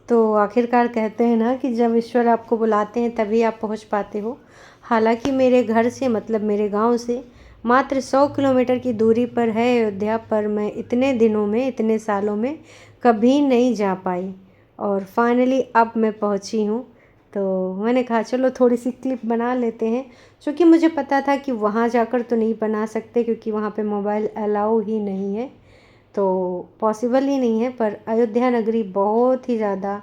तो आखिरकार कहते हैं ना कि जब ईश्वर आपको बुलाते हैं तभी आप पहुंच पाते हो। हालांकि मेरे घर से मतलब मेरे गांव से मात्र 100 किलोमीटर की दूरी पर है अयोध्या, पर मैं इतने दिनों में इतने सालों में कभी नहीं जा पाई और फाइनली अब मैं पहुंची हूँ। तो मैंने कहा चलो थोड़ी सी क्लिप बना लेते हैं, क्योंकि मुझे पता था कि वहाँ जाकर तो नहीं बना सकते क्योंकि वहाँ पे मोबाइल अलाउ ही नहीं है, तो पॉसिबल ही नहीं है। पर अयोध्या नगरी बहुत ही ज़्यादा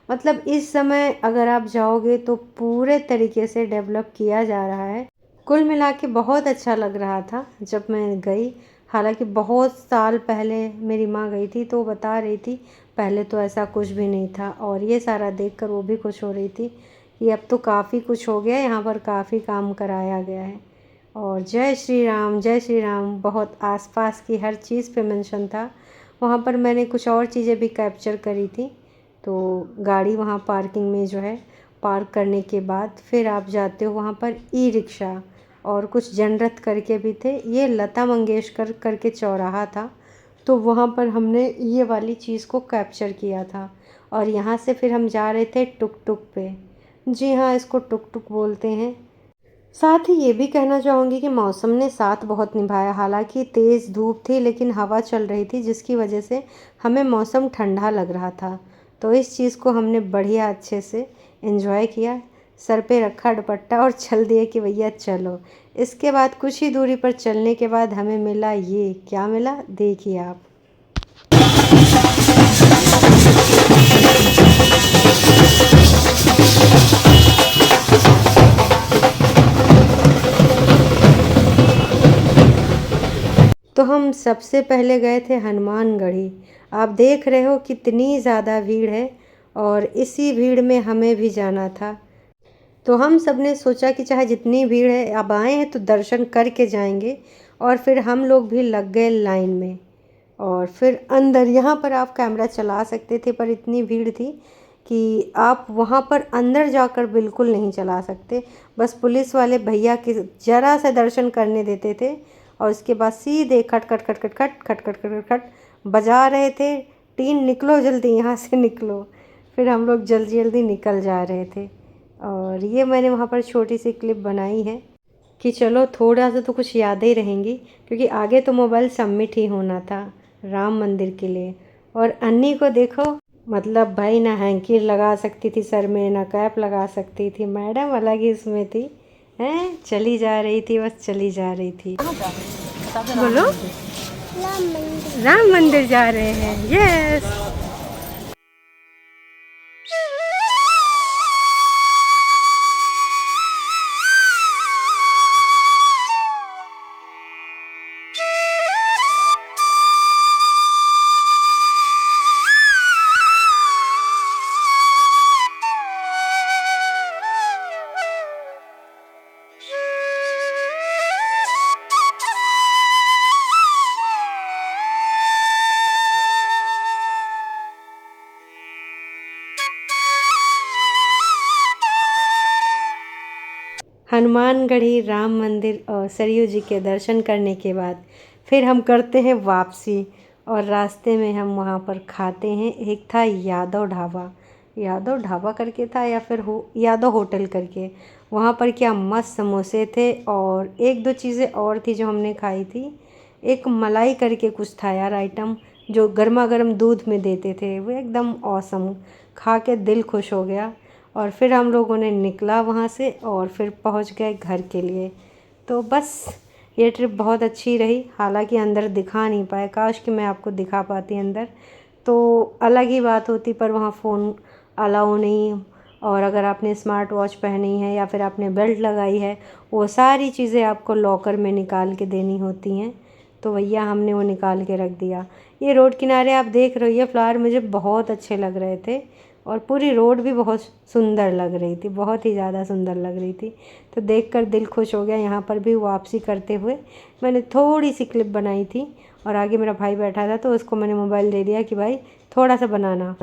मतलब इस समय अगर आप जाओगे तो पूरे तरीके से डेवलप किया जा रहा है। कुल मिला के बहुत अच्छा लग रहा था जब मैं गई। हालांकि बहुत साल पहले मेरी माँ गई थी तो बता रही थी पहले तो ऐसा कुछ भी नहीं था, और ये सारा देखकर वो भी खुश हो रही थी कि अब तो काफ़ी कुछ हो गया, यहाँ पर काफ़ी काम कराया गया है। और जय श्री राम बहुत आसपास की हर चीज़ पे मेंशन था। वहाँ पर मैंने कुछ और चीज़ें भी कैप्चर करी थी। तो गाड़ी वहाँ पार्किंग में जो है पार्क करने के बाद फिर आप जाते हो वहाँ पर ई रिक्शा और कुछ जनरथ करके भी थे। ये लता मंगेशकर करके चौराहा था, तो वहाँ पर हमने ये वाली चीज़ को कैप्चर किया था। और यहाँ से फिर हम जा रहे थे टुक टुक पे। जी हाँ, इसको टुक टुक बोलते हैं। साथ ही ये भी कहना चाहूँगी कि मौसम ने साथ बहुत निभाया। हालांकि तेज़ धूप थी लेकिन हवा चल रही थी जिसकी वजह से हमें मौसम ठंडा लग रहा था। तो इस चीज़ को हमने बढ़िया अच्छे से एंजॉय किया। सर पे रखा दुपट्टा और चल दिए कि भैया चलो। इसके बाद कुछ ही दूरी पर चलने के बाद हमें मिला, ये क्या मिला देखिए आप। तो हम सबसे पहले गए थे हनुमानगढ़ी। आप देख रहे हो कितनी ज़्यादा भीड़ है और इसी भीड़ में हमें भी जाना था। तो हम सब ने सोचा कि चाहे जितनी भीड़ है, अब आए हैं तो दर्शन करके जाएंगे। और फिर हम लोग भी लग गए लाइन में और फिर अंदर यहाँ पर आप कैमरा चला सकते थे, पर इतनी भीड़ थी कि आप वहाँ पर अंदर जाकर बिल्कुल नहीं चला सकते। बस पुलिस वाले भैया के ज़रा से दर्शन करने देते थे और उसके बाद सीधे खट खट खट खट खट खट खट खट खट बजा रहे थे, टीन निकलो जल्दी यहाँ से निकलो। फिर हम लोग जल्दी जल्दी निकल जा रहे थे। और ये मैंने वहाँ पर छोटी सी क्लिप बनाई है कि चलो थोड़ा सा तो कुछ यादें रहेंगी, क्योंकि आगे तो मोबाइल सबमिट ही होना था राम मंदिर के लिए। और अन्नी को देखो, मतलब भाई ना हैंकी लगा सकती थी सर में, ना कैप लगा सकती थी, मैडम अलग ही इसमें थी। हैं चली जा रही थी, बस चली जा रही थी। बोलो राम मंदिर जा रहे हैं। यस। हनुमानगढ़ी, राम मंदिर और सरयू जी के दर्शन करने के बाद फिर हम करते हैं वापसी। और रास्ते में हम वहाँ पर खाते हैं, एक था यादव ढाबा करके था या फिर यादव होटल करके। वहाँ पर क्या मस्त समोसे थे और एक दो चीज़ें और थी जो हमने खाई थी। एक मलाई करके कुछ था यार आइटम, जो गर्मा गर्म दूध में देते थे, वो एकदम ऑसम, खा के दिल खुश हो गया। और फिर हम लोगों ने निकला वहाँ से और फिर पहुँच गए घर के लिए। तो बस ये ट्रिप बहुत अच्छी रही। हालांकि अंदर दिखा नहीं पाए, काश कि मैं आपको दिखा पाती अंदर, तो अलग ही बात होती, पर वहाँ फ़ोन अलाउ नहीं। और अगर आपने स्मार्ट वॉच पहनी है या फिर आपने बेल्ट लगाई है, वो सारी चीज़ें आपको लॉकर में निकाल के देनी होती हैं। तो भैया हमने वो निकाल के रख दिया। ये रोड किनारे आप देख रहे हो, ये फ्लावर मुझे बहुत अच्छे लग रहे थे और पूरी रोड भी बहुत सुंदर लग रही थी, बहुत ही ज़्यादा सुंदर लग रही थी। तो देखकर दिल खुश हो गया। यहाँ पर भी वापसी करते हुए मैंने थोड़ी सी क्लिप बनाई थी और आगे मेरा भाई बैठा था तो उसको मैंने मोबाइल दे दिया कि भाई थोड़ा सा बनाना।